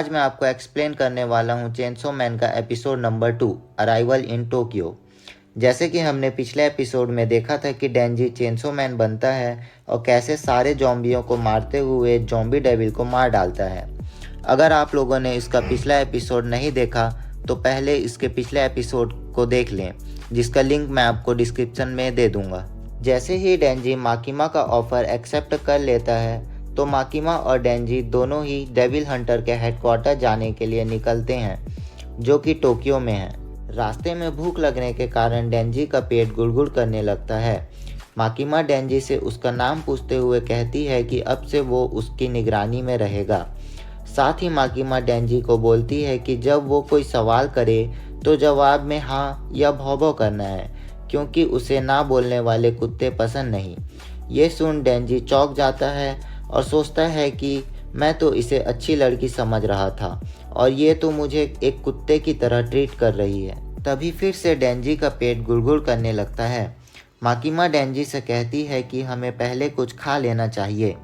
आज मैं आपको एक्सप्लेन करने वाला हूँ चेनसो मैन का episode number 2 arrival in Tokyo. जैसे कि हमने पिछले एपिसोड में देखा था कि डेंजी चेनसो मैन बनता है और कैसे सारे जॉम्बियों को मारते हुए जॉम्बी डेविल को मार डालता है। अगर आप लोगों ने इसका पिछला एपिसोड नहीं देखा तो पहले इसके पिछले एपिसोड को देख लें, जिसका लिंक मैं आपको डिस्क्रिप्शन में दे दूंगा। जैसे ही डेंजी माकिमा का ऑफर एक्सेप्ट कर लेता है तो माकिमा और डेंजी दोनों ही डेविल हंटर के हेडक्वार्टर जाने के लिए निकलते हैं, जो कि टोक्यो में है। रास्ते में भूख लगने के कारण डेंजी का पेट गुड़गुड़ करने लगता है। माकिमा डेंजी से उसका नाम पूछते हुए कहती है कि अब से वो उसकी निगरानी में रहेगा। साथ ही माकिमा डेंजी को बोलती है कि जब वो कोई सवाल करे तो जवाब में हाँ या भौ करना है, क्योंकि उसे ना बोलने वाले कुत्ते पसंद नहीं। ये सुन डेंजी चौंक जाता है और सोचता है कि मैं तो इसे अच्छी लड़की समझ रहा था और ये तो मुझे एक कुत्ते की तरह ट्रीट कर रही है। तभी फिर से डेंजी का पेट गुड़गुड़ करने लगता है। माकिमा डेंजी से कहती है कि हमें पहले कुछ खा लेना चाहिए।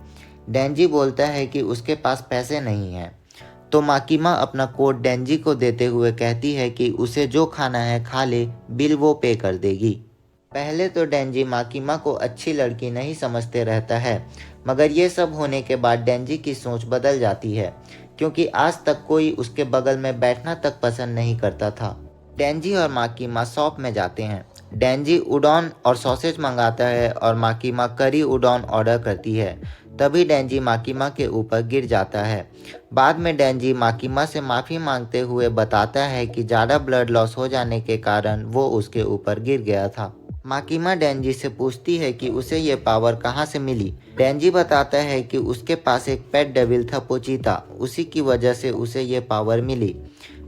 डेंजी बोलता है कि उसके पास पैसे नहीं हैं, तो माकिमा अपना कोट डेंजी को देते हुए कहती है कि उसे जो खाना है खा ले, बिल वो पे कर देगी। पहले तो डेंजी माकिमा को अच्छी लड़की नहीं समझते रहता है, मगर ये सब होने के बाद डेंजी की सोच बदल जाती है, क्योंकि आज तक कोई उसके बगल में बैठना तक पसंद नहीं करता था। डेंजी और माकिमा शॉप में जाते हैं। डेंजी उडॉन और सॉसेज मंगाता है और माकिमा करी उडॉन ऑर्डर करती है। तभी डेंजी माकिमा के ऊपर गिर जाता है। बाद में डेंजी माकिमा से माफ़ी मांगते हुए बताता है कि ज़्यादा ब्लड लॉस हो जाने के कारण वो उसके ऊपर गिर गया था। माकिमा डेंजी से पूछती है कि उसे ये पावर कहाँ से मिली। डेंजी बताता है कि उसके पास एक पेट डेविल था पोचीता, उसी की वजह से उसे ये पावर मिली।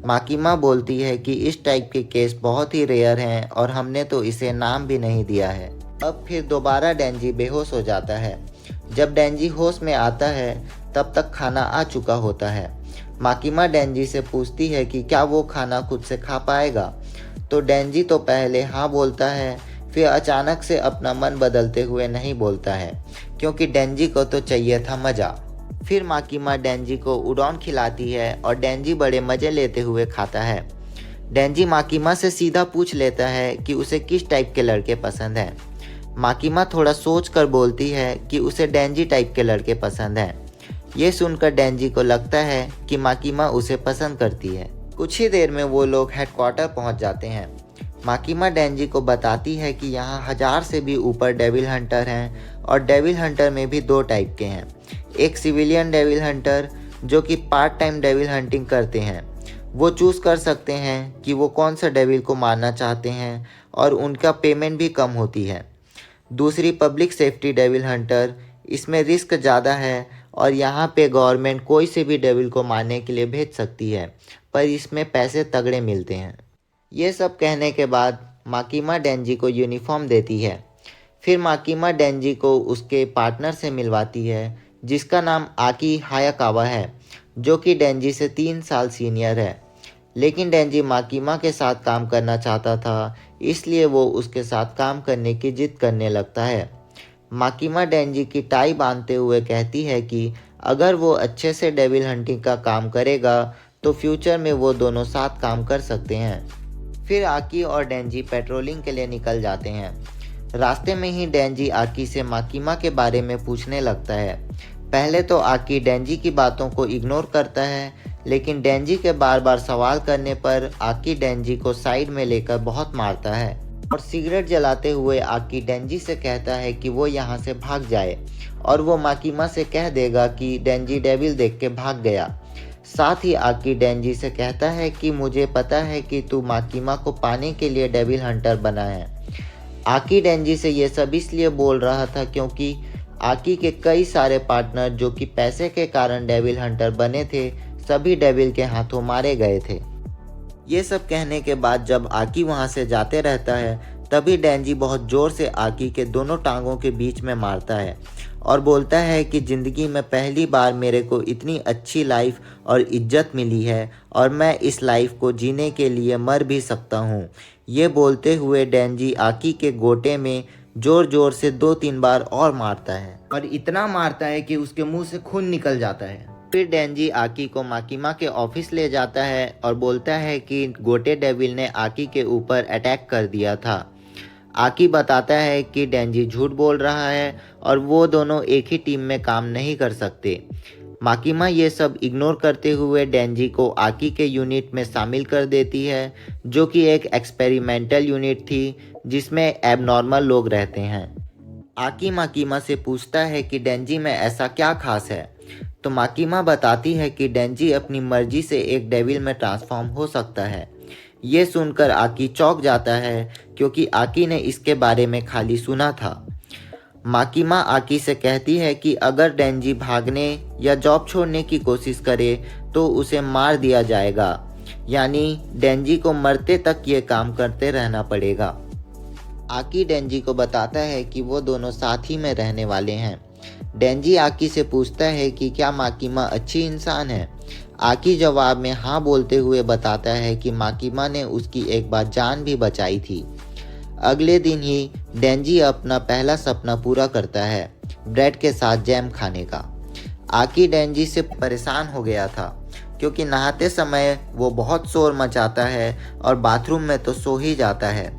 माकिमा बोलती है कि इस टाइप के केस बहुत ही रेयर हैं और हमने तो इसे नाम भी नहीं दिया है। अब फिर दोबारा डेंजी बेहोश हो जाता है। जब डेंजी होश में आता है तब तक खाना आ चुका होता है। माकिमा डेंजी से पूछती है कि क्या वो खाना खुद से खा पाएगा, तो डेंजी तो पहले हाँ बोलता है, फिर अचानक से अपना मन बदलते हुए नहीं बोलता है, क्योंकि डेंजी को तो चाहिए था मज़ा। फिर माकिमा डेंजी को उडॉन खिलाती है और डेंजी बड़े मज़े लेते हुए खाता है। डेंजी माकिमा से सीधा पूछ लेता है कि उसे किस टाइप के लड़के पसंद हैं। माकिमा थोड़ा सोच कर बोलती है कि उसे डेंजी टाइप के लड़के पसंद हैं। ये सुनकर डेंजी को लगता है कि माकिमा उसे पसंद करती है। कुछ ही देर में वो लोग हेडक्वार्टर पहुंच जाते हैं। माकिमा डेंजी को बताती है कि यहाँ 1000 से भी ऊपर डेविल हंटर हैं और डेविल हंटर में भी 2 टाइप के हैं। एक सिविलियन डेविल हंटर जो कि पार्ट टाइम डेविल हंटिंग करते हैं, वो चूज़ कर सकते हैं कि वो कौन सा डेविल को मारना चाहते हैं और उनका पेमेंट भी कम होती है। दूसरी पब्लिक सेफ्टी डेविल हंटर, इसमें रिस्क ज़्यादा है और यहाँ पे गवर्नमेंट कोई से भी डेविल को मारने के लिए भेज सकती है, पर इसमें पैसे तगड़े मिलते हैं। ये सब कहने के बाद माकिमा डेंजी को यूनिफॉर्म देती है। फिर माकिमा डेंजी को उसके पार्टनर से मिलवाती है, जिसका नाम आकी हायाकावा है, जो कि डेंजी से 3 साल सीनियर है। लेकिन डेंजी माकिमा के साथ काम करना चाहता था, इसलिए वो उसके साथ काम करने की जिद करने लगता है। माकिमा डेंजी की टाई बांधते हुए कहती है कि अगर वो अच्छे से डेविल हंटिंग का काम करेगा तो फ्यूचर में वो दोनों साथ काम कर सकते हैं। फिर आकी और डेंजी पेट्रोलिंग के लिए निकल जाते हैं। रास्ते में ही डेंजी आकी से माकिमा के बारे में पूछने लगता है। पहले तो आकी डेंजी की बातों को इग्नोर करता है, लेकिन डेंजी के बार बार सवाल करने पर आकी डेंजी को साइड में लेकर बहुत मारता है और सिगरेट जलाते हुए आकी डेंजी से कहता है कि वो यहाँ से भाग जाए और वो माकिमा से कह देगा कि डेंजी डेविल देख के भाग गया। साथ ही आकी डेंजी से कहता है कि मुझे पता है कि तू माकिमा को पाने के लिए डेविल हंटर बना है। आकी डेंजी से ये सब इसलिए बोल रहा था क्योंकि आकी के कई सारे पार्टनर जो कि पैसे के कारण डेविल हंटर बने थे, सभी डेविल के हाथों मारे गए थे। ये सब कहने के बाद जब आकी वहाँ से जाते रहता है, तभी डेंजी बहुत ज़ोर से आकी के दोनों टांगों के बीच में मारता है और बोलता है कि ज़िंदगी में पहली बार मेरे को इतनी अच्छी लाइफ और इज्जत मिली है और मैं इस लाइफ को जीने के लिए मर भी सकता हूँ। ये बोलते हुए डेंजी आकी के गोटे में ज़ोर ज़ोर से 2-3 बार और मारता है और इतना मारता है कि उसके मुंह से खून निकल जाता है। फिर डेंजी आकी को माकीमा के ऑफिस ले जाता है और बोलता है कि गोटे डेविल ने आकी के ऊपर अटैक कर दिया था। आकी बताता है कि डेंजी झूठ बोल रहा है और वो दोनों एक ही टीम में काम नहीं कर सकते। माकीमा ये सब इग्नोर करते हुए डेंजी को आकी के यूनिट में शामिल कर देती है, जो कि एक एक्सपेरिमेंटल यूनिट थी जिसमें एबनॉर्मल लोग रहते हैं। आकी माकीमा से पूछता है कि डेंजी में ऐसा क्या खास है, तो माकीमा बताती है कि डेंजी अपनी मर्जी से एक डेविल में ट्रांसफॉर्म हो सकता है। ये सुनकर आकी चौंक जाता है क्योंकि आकी ने इसके बारे में खाली सुना था। माकीमा आकी से कहती है कि अगर डेंजी भागने या जॉब छोड़ने की कोशिश करे तो उसे मार दिया जाएगा, यानी डेंजी को मरते तक ये काम करते रहना पड़ेगा। आकी डेंजी को बताता है कि वो दोनों साथ ही में रहने वाले हैं। डेंजी आकी से पूछता है कि क्या माकीमा अच्छी इंसान है। आकी जवाब में हाँ बोलते हुए बताता है कि माकीमा ने उसकी एक बार जान भी बचाई थी। अगले दिन ही डेंजी अपना पहला सपना पूरा करता है, ब्रेड के साथ जैम खाने का। आकी डेंजी से परेशान हो गया था क्योंकि नहाते समय वो बहुत शोर मचाता है और बाथरूम में तो सो ही जाता है।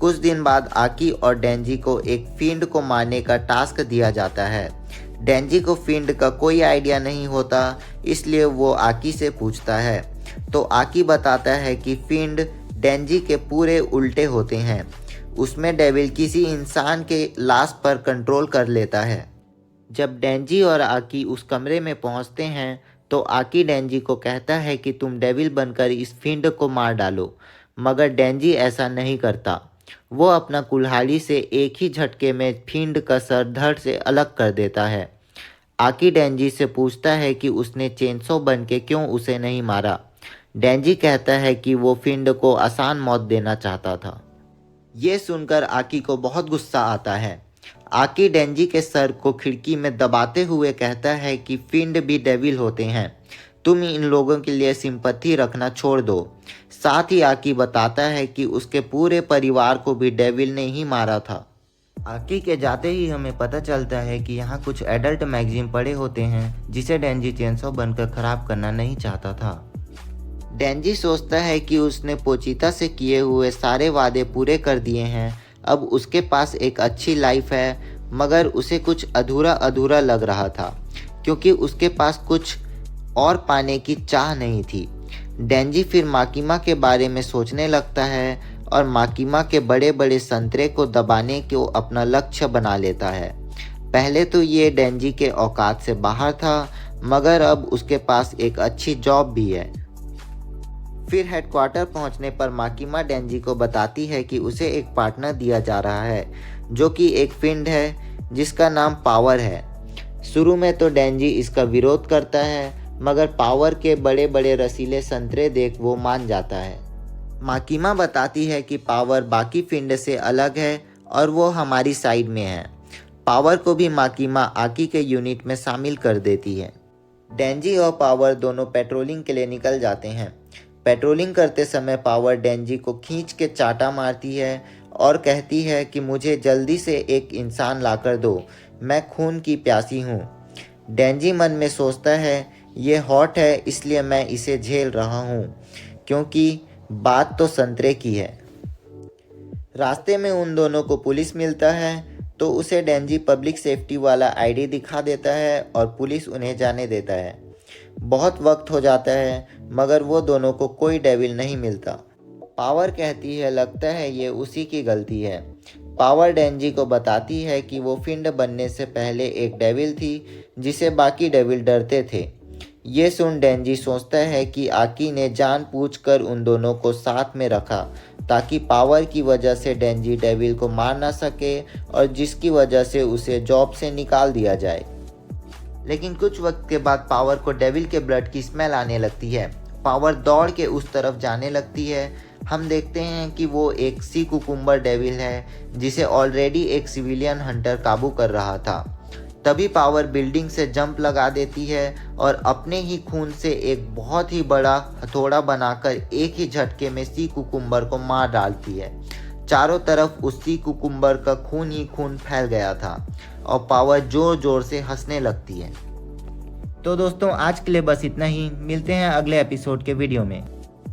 कुछ दिन बाद आकी और डेंजी को एक फिंड को मारने का टास्क दिया जाता है। डेंजी को फिंड का कोई आइडिया नहीं होता, इसलिए वो आकी से पूछता है, तो आकी बताता है कि फिंड डेंजी के पूरे उल्टे होते हैं। उसमें डेविल किसी इंसान के लाश पर कंट्रोल कर लेता है। जब डेंजी और आकी उस कमरे में पहुंचते हैं तो आकी डेंजी को कहता है कि तुम डेविल बनकर इस फिंड को मार डालो, मगर डेंजी ऐसा नहीं करता। वो अपना कुल्हाड़ी से एक ही झटके में फिंड का सर धड़ से अलग कर देता है। आकी डेंजी से पूछता है कि उसने चेनसो बन के क्यों उसे नहीं मारा। डेंजी कहता है कि वो फिंड को आसान मौत देना चाहता था। ये सुनकर आकी को बहुत गुस्सा आता है। आकी डेंजी के सर को खिड़की में दबाते हुए कहता है कि फिंड भी डेविल होते हैं, तुम इन लोगों के लिए सिंपैथी रखना छोड़ दो। साथ ही आकी बताता है कि उसके पूरे परिवार को भी डेविल ने ही मारा था। आकी के जाते ही हमें पता चलता है कि यहाँ कुछ एडल्ट मैगजीन पड़े होते हैं जिसे डेंजी चेनसो बनकर खराब करना नहीं चाहता था। डेंजी सोचता है कि उसने पोचिता से किए हुए सारे वादे पूरे कर दिए हैं, अब उसके पास एक अच्छी लाइफ है, मगर उसे कुछ अधूरा अधूरा लग रहा था क्योंकि उसके पास कुछ और पाने की चाह नहीं थी। डेंजी फिर माकीमा के बारे में सोचने लगता है और माकीमा के बड़े बड़े संतरे को दबाने को अपना लक्ष्य बना लेता है। पहले तो ये डेंजी के औकात से बाहर था, मगर अब उसके पास एक अच्छी जॉब भी है। फिर हेडक्वार्टर पहुंचने पर माकीमा डेंजी को बताती है कि उसे एक पार्टनर दिया जा रहा है, जो कि एक फिंड है जिसका नाम पावर है। शुरू में तो डेंजी इसका विरोध करता है, मगर पावर के बड़े बड़े रसीले संतरे देख वो मान जाता है। माकीमा बताती है कि पावर बाकी फिंड से अलग है और वो हमारी साइड में है। पावर को भी माकीमा आकी के यूनिट में शामिल कर देती है। डेंजी और पावर दोनों पेट्रोलिंग के लिए निकल जाते हैं। पेट्रोलिंग करते समय पावर डेंजी को खींच के चाटा मारती है और कहती है कि मुझे जल्दी से एक इंसान लाकर दो, मैं खून की प्यासी हूँ। डेंजी मन में सोचता है ये हॉट है इसलिए मैं इसे झेल रहा हूँ, क्योंकि बात तो संतरे की है। रास्ते में उन दोनों को पुलिस मिलता है तो उसे डेंजी पब्लिक सेफ्टी वाला आईडी दिखा देता है और पुलिस उन्हें जाने देता है। बहुत वक्त हो जाता है मगर वो दोनों को कोई डेविल नहीं मिलता। पावर कहती है लगता है ये उसी की गलती है। पावर डेंजी को बताती है कि वो फिंड बनने से पहले एक डेविल थी जिसे बाकी डेविल डरते थे। ये सुन डेंजी सोचता है कि आकी ने जानबूझकर उन दोनों को साथ में रखा ताकि पावर की वजह से डेंजी डेविल को मार ना सके और जिसकी वजह से उसे जॉब से निकाल दिया जाए। लेकिन कुछ वक्त के बाद पावर को डेविल के ब्लड की स्मेल आने लगती है। पावर दौड़ के उस तरफ जाने लगती है। हम देखते हैं कि वो एक सी कुकुम्बर डेविल है जिसे ऑलरेडी एक सिविलियन हंटर काबू कर रहा था। तभी पावर बिल्डिंग से जंप लगा देती है और अपने ही खून से एक बहुत ही बड़ा हथौड़ा बनाकर एक ही झटके में सी कुकुम्बर को मार डालती है। चारों तरफ उस सी कुकुम्बर का खून ही खून फैल गया था और पावर जोर जोर से हंसने लगती है। तो दोस्तों आज के लिए बस इतना ही, मिलते हैं अगले एपिसोड के वीडियो में।